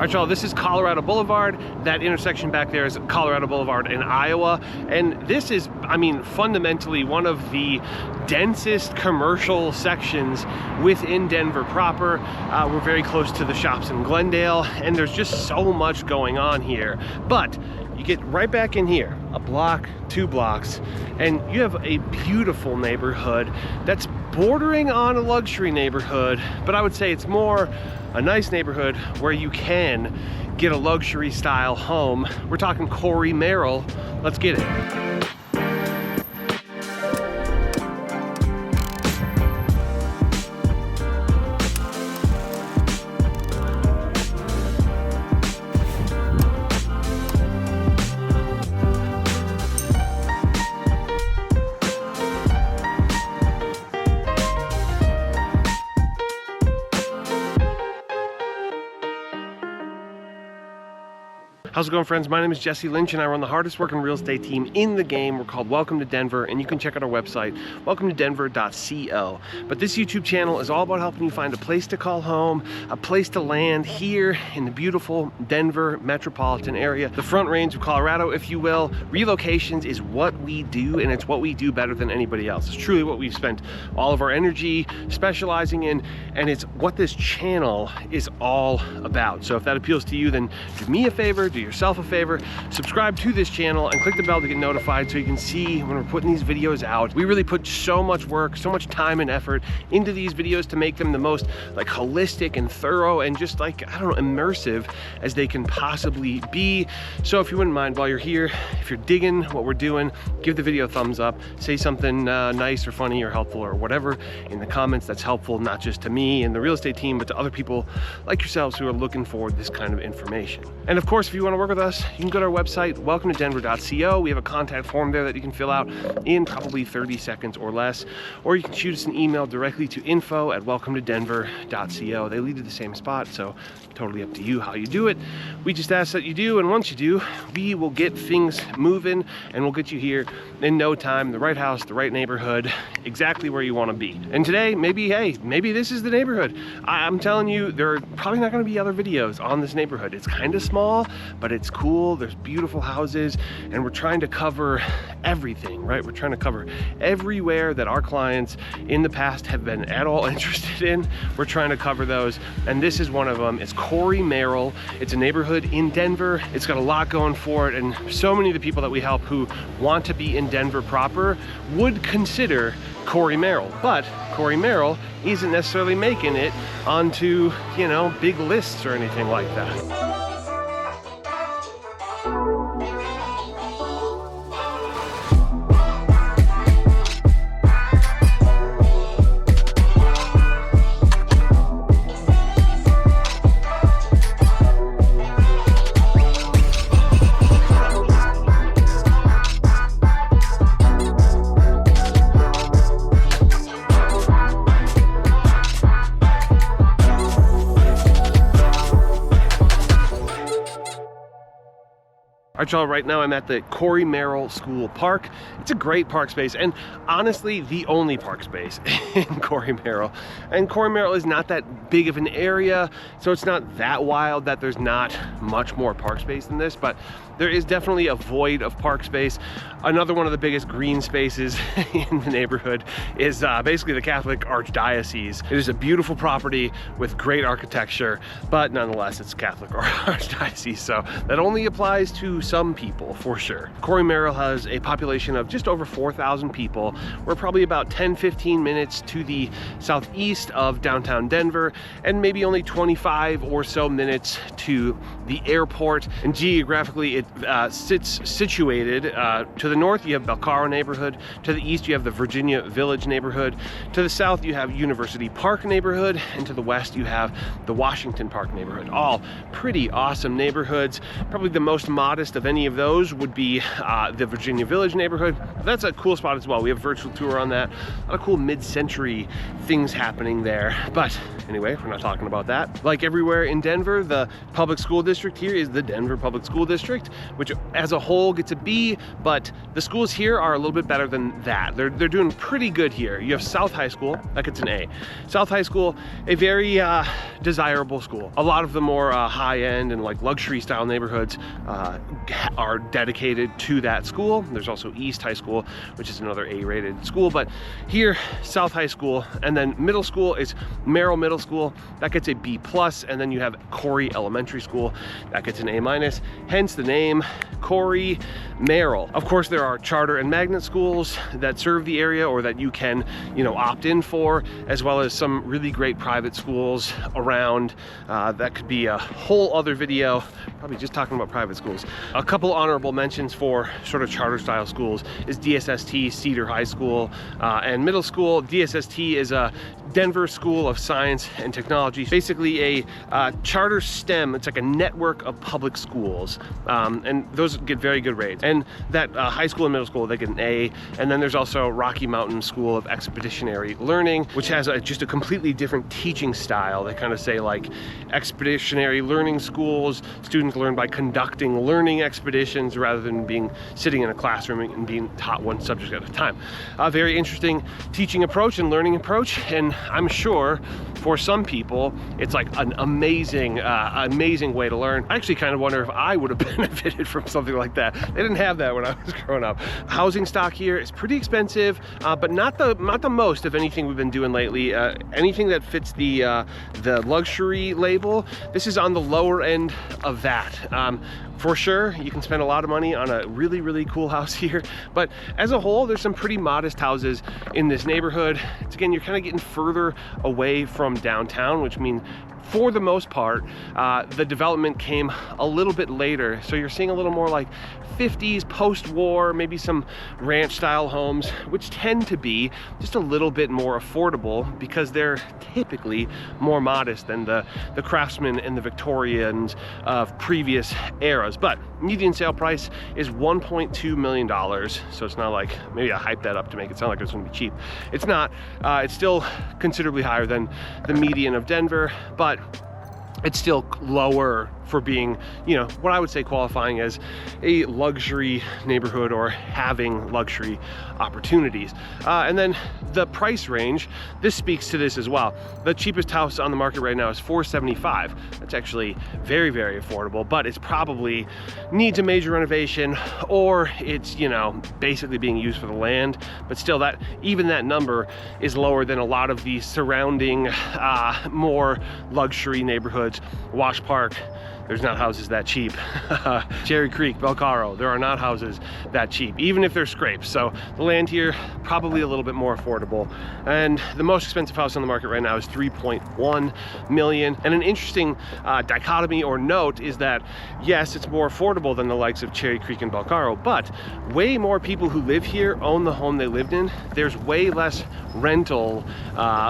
right, y'all, this is Colorado Boulevard. That intersection back there is Colorado Boulevard in Iowa. And this is, I mean, fundamentally one of the densest commercial sections within Denver proper. We're very close to the shops in Glendale, and there's just so much going on here. But you get right back in here, a block, 2 blocks, and you have a beautiful neighborhood that's bordering on a luxury neighborhood, but I would say it's more a nice neighborhood where you can get a luxury style home. We're talking Cory, Merrill. Let's get it. How's it going, friends? My name is Jesse Lynch, and I run the hardest working real estate team in the game. We're called Welcome to Denver, and you can check out our website, welcometodenver.co. But this YouTube channel is all about helping you find a place to call home, a place to land here in the beautiful Denver metropolitan area, the Front Range of Colorado, if you will. Relocations is what we do, and it's what we do better than anybody else. It's truly what we've spent all of our energy specializing in, and it's what this channel is all about. So if that appeals to you, then do me a favor, do yourself a favor, subscribe to this channel and click the bell to get notified so you can see when we're putting these videos out. We really put so much work, so much time and effort into these videos to make them the most like holistic and thorough and just like, I don't know, immersive as they can possibly be. So if you wouldn't mind, while you're here, if you're digging what we're doing, give the video a thumbs up, say something nice or funny or helpful or whatever in the comments that's helpful, not just to me and the real estate team, but to other people like yourselves who are looking for this kind of information. And of course, if you want to work with us, you can go to our website, welcometodenver.co. We have a contact form there that you can fill out in probably 30 seconds or less, or you can shoot us an email directly to info@welcometodenver.co. They lead to the same spot, so totally up to you how you do it. We just ask that you do, and once you do, we will get things moving and we'll get you here in no time, the right house, the right neighborhood, exactly where you want to be. And today, maybe, hey, maybe this is the neighborhood. I'm telling you, there are probably not going to be other videos on this neighborhood. It's kind of small, but it's cool. There's beautiful houses, and we're trying to cover everything, right? We're trying to cover everywhere that our clients in the past have been at all interested in. We're trying to cover those, and this is one of them. It's Cory, Merrill. It's a neighborhood in Denver. It's got a lot going for it, and so many of the people that we help who want to be in Denver proper would consider Cory, Merrill, but Cory, Merrill isn't necessarily making it onto, you know, big lists or anything like that. All right, y'all, right now I'm at the Cory Merrill School Park. It's a great park space, and honestly, the only park space in Cory Merrill. And Cory Merrill is not that big of an area, so it's not that wild that there's not much more park space than this, but there is definitely a void of park space. Another one of the biggest green spaces in the neighborhood is basically the Catholic Archdiocese. It is a beautiful property with great architecture, but nonetheless, it's Catholic Archdiocese, so that only applies to some people for sure. Cory Merrill has a population of just over 4,000 people. We're probably about 10-15 minutes to the southeast of downtown Denver, and maybe only 25 or so minutes to the airport. And geographically, it sits situated to the north. You have Belcaro neighborhood. To the east, you have the Virginia Village neighborhood. To the south, you have University Park neighborhood, and to the west, you have the Washington Park neighborhood. All pretty awesome neighborhoods. Probably the most modest best of any of those would be the Virginia Village neighborhood. That's a cool spot as well. We have a virtual tour on that. A lot of cool mid-century things happening there. But anyway, we're not talking about that. Like everywhere in Denver, the public school district here is the Denver Public School District, which as a whole gets a B, but the schools here are a little bit better than that. They're doing pretty good here. You have South High School, that gets an A. South High School, a very desirable school. A lot of the more high-end and like luxury style neighborhoods are dedicated to that school. There's also East High School, which is another A-rated school, but here, South High School, and then middle school is Merrill Middle School, that gets a B+, and then you have Cory Elementary School, that gets an A-, hence the name Cory Merrill. Of course, there are charter and magnet schools that serve the area or that you can, opt in for, as well as some really great private schools around. That could be a whole other video, probably just talking about private schools. A couple honorable mentions for sort of charter style schools is DSST Cedar High School and middle school. DSST is a Denver School of Science and Technology, basically a charter STEM. It's like a network of public schools, and those get very good grades. And that high school and middle school, they get an A. And then there's also Rocky Mountain School of Expeditionary Learning, which has just a completely different teaching style. They kind of say like expeditionary learning schools, students learn by conducting learning expeditions rather than sitting in a classroom and being taught one subject at a time. A very interesting teaching approach and learning approach, and I'm sure for some people it's like an amazing way to learn. I actually kind of wonder if I would have benefited from something like that. They didn't have that when I was growing up. Housing stock here is pretty expensive, but not the most of anything we've been doing lately. Anything that fits the luxury label, this is on the lower end of that. For sure, you can spend a lot of money on a really, really cool house here, but as a whole, there's some pretty modest houses in this neighborhood. It's, again, you're kind of getting further away from downtown, which means for the most part, the development came a little bit later. So you're seeing a little more like 50s post-war, maybe some ranch style homes, which tend to be just a little bit more affordable because they're typically more modest than the Craftsman and the Victorians of previous eras. But median sale price is $1.2 million. So it's not like, maybe I hyped that up to make it sound like it's gonna be cheap. It's not. It's still considerably higher than the median of Denver, but it's still lower for being, what I would say qualifying as a luxury neighborhood or having luxury opportunities. And then the price range, this speaks to this as well. The cheapest house on the market right now is $475. That's actually very, very affordable, but it's probably needs a major renovation, or it's, basically being used for the land. But still, even that number is lower than a lot of the surrounding more luxury neighborhoods. Wash Park, there's not houses that cheap. Cherry Creek, Belcaro, there are not houses that cheap, even if they're scrapes. So the land here, probably a little bit more affordable. And the most expensive house on the market right now is $3.1 million. And an interesting dichotomy or note is that, yes, it's more affordable than the likes of Cherry Creek and Belcaro, but way more people who live here own the home they lived in. There's way less rental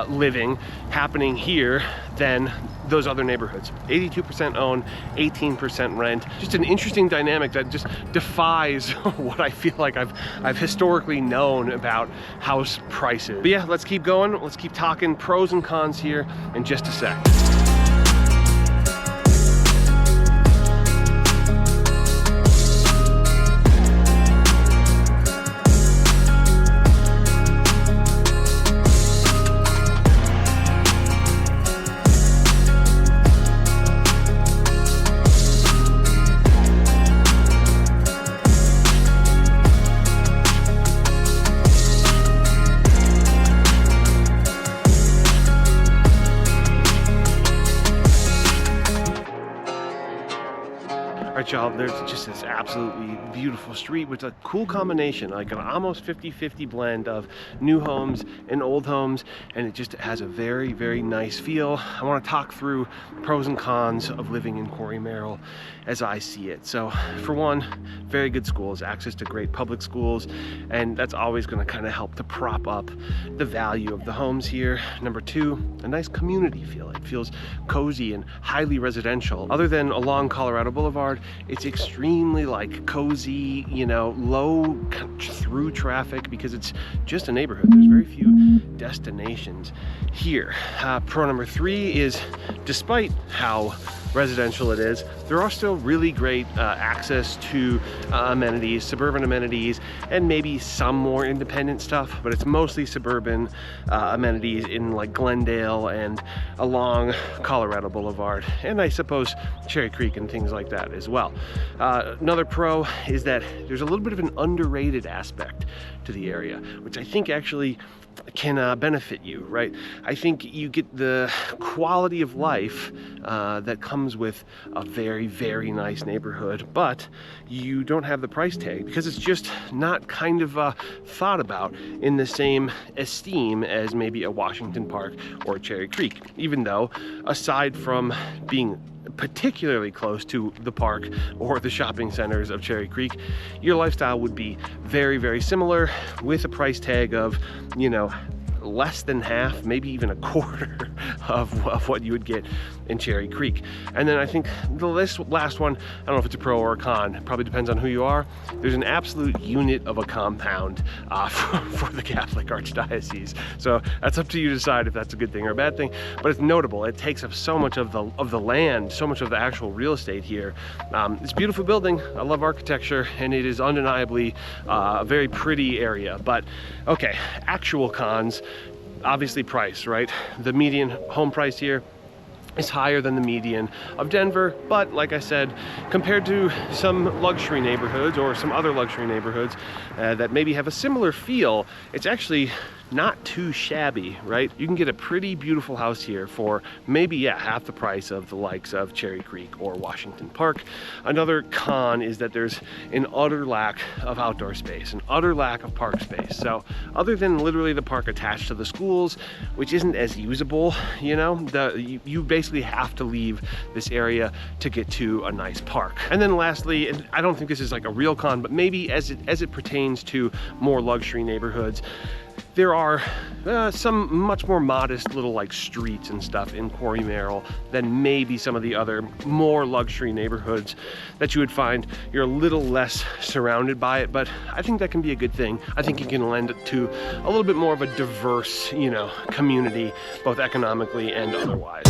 living happening here than those other neighborhoods. 82% own, 18% rent. Just an interesting dynamic that just defies what I feel like I've historically known about house prices. But yeah, let's keep going. Let's keep talking pros and cons here in just a sec. Alright y'all, there's just this absolutely beautiful street with a cool combination, like an almost 50-50 blend of new homes and old homes, and it just has a very, very nice feel. I want to talk through pros and cons of living in Cory Merrill as I see it. So for one, very good schools, access to great public schools, and that's always going to kind of help to prop up the value of the homes here. Number two, a nice community feel. It feels cozy and highly residential. Other than along Colorado Boulevard, It's extremely like cozy, you know, low through traffic because it's just a neighborhood. There's very few destinations here. Pro number 3 is, despite how residential it is, there are still really great access to amenities, suburban amenities, and maybe some more independent stuff, but it's mostly suburban amenities in like Glendale and along Colorado Boulevard, and I suppose Cherry Creek and things like that as well. Another pro is that there's a little bit of an underrated aspect to the area, which I think actually can benefit you, right? I think you get the quality of life that comes with a very, very nice neighborhood, but you don't have the price tag because it's just not kind of thought about in the same esteem as maybe a Washington Park or Cherry Creek, even though aside from being particularly close to the park or the shopping centers of Cherry Creek, your lifestyle would be very, very similar with a price tag of, you know, less than half, maybe even a quarter of what you would get in Cherry Creek. And then I think the last one, I don't know if it's a pro or a con, it probably depends on who you are. There's an absolute unit of a compound for the Catholic Archdiocese. So that's up to you to decide if that's a good thing or a bad thing, but it's notable. It takes up so much of the land, so much of the actual real estate here. It's a beautiful building. I love architecture, and it is undeniably a very pretty area. But okay, actual cons. Obviously price, right? The median home price here is higher than the median of Denver, but like I said, compared to some luxury neighborhoods or some other luxury neighborhoods that maybe have a similar feel, it's actually not too shabby, right? You can get a pretty beautiful house here for maybe, yeah, half the price of the likes of Cherry Creek or Washington Park. Another con is that there's an utter lack of outdoor space, an utter lack of park space. So other than literally the park attached to the schools, which isn't as usable, you know, you basically have to leave this area to get to a nice park. And then lastly, and I don't think this is like a real con, but maybe as it pertains to more luxury neighborhoods, there are some much more modest little like streets and stuff in Cory, Merrill than maybe some of the other more luxury neighborhoods that you would find. You're a little less surrounded by it, but I think that can be a good thing. I think it can lend it to a little bit more of a diverse, you know, community, both economically and otherwise.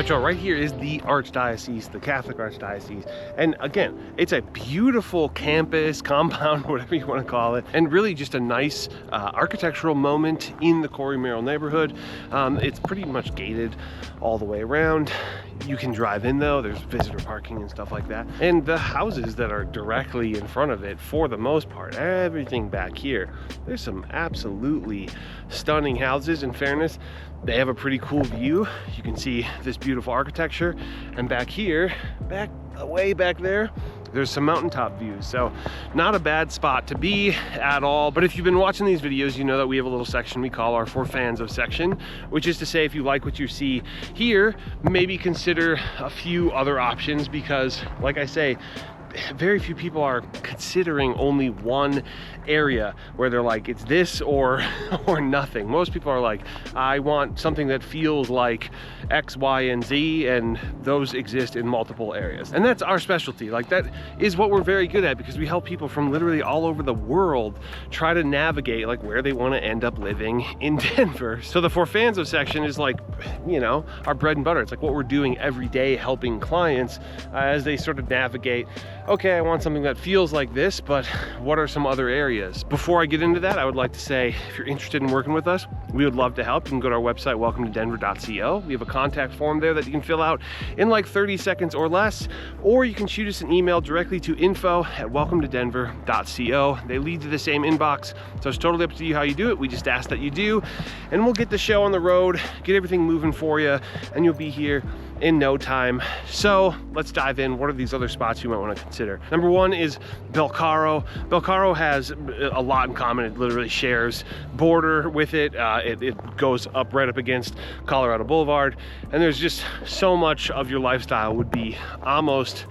So right here is the Archdiocese, the Catholic Archdiocese. And again, it's a beautiful campus, compound, whatever you want to call it, and really just a nice architectural moment in the Cory, Merrill neighborhood. It's pretty much gated all the way around. You can drive in though, there's visitor parking and stuff like that. And the houses that are directly in front of it, for the most part, everything back here, there's some absolutely stunning houses. In fairness, they have a pretty cool view. You can see this beautiful architecture, and back here, way back there, there's some mountaintop views. So not a bad spot to be at all. But if you've been watching these videos, you know that we have a little section we call our For Fans of section, which is to say, if you like what you see here, maybe consider a few other options, because like I say, very few people are considering only one area where they're like, it's this or nothing. Most people are like, I want something that feels like X, Y, and Z, and those exist in multiple areas. And that's our specialty. Like, that is what we're very good at, because we help people from literally all over the world try to navigate like where they want to end up living in Denver. So the For Fans of section is like, you know, our bread and butter. It's like what we're doing every day, helping clients as they sort of navigate, okay, I want something that feels like this, but what are some other areas? Before I get into that, I would like to say, if you're interested in working with us, we would love to help. You can go to our website, welcometodenver.co. We have a contact form there that you can fill out in like 30 seconds or less, or you can shoot us an email directly to info@welcometodenver.co. They lead to the same inbox, so it's totally up to you how you do it. We just ask that you do, and we'll get the show on the road, get everything moving for you, and you'll be here in no time. So let's dive in. What are these other spots you might want to consider? Number one is Belcaro. Belcaro has a lot in common. It literally shares border with it. It goes right up against Colorado Boulevard, and there's just so much of your lifestyle would be almost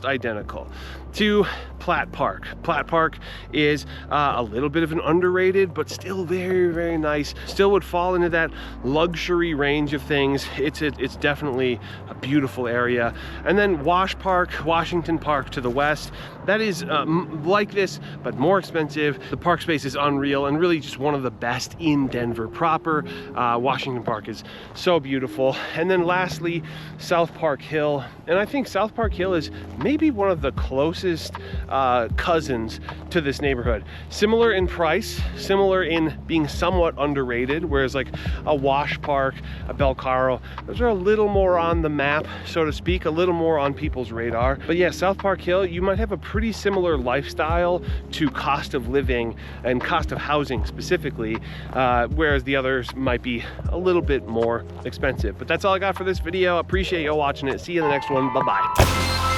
identical to Platt Park. Platt Park is a little bit of an underrated, but still very nice. Still would fall into that luxury range of things. It's definitely a beautiful area. And then Washington Park to the west. That is like this, but more expensive. The park space is unreal and really just one of the best in Denver proper. Washington Park is so beautiful. And then lastly, South Park Hill. And I think South Park Hill is maybe one of the closest cousins to this neighborhood. Similar in price, similar in being somewhat underrated, whereas like a Wash Park, a Belcaro, those are a little more on the map, so to speak, a little more on people's radar. But yeah, South Park Hill, you might have a pretty similar lifestyle to cost of living and cost of housing specifically, whereas the others might be a little bit more expensive. But that's all I got for this video. Appreciate y'all watching it. See you in the next one. Bye-bye.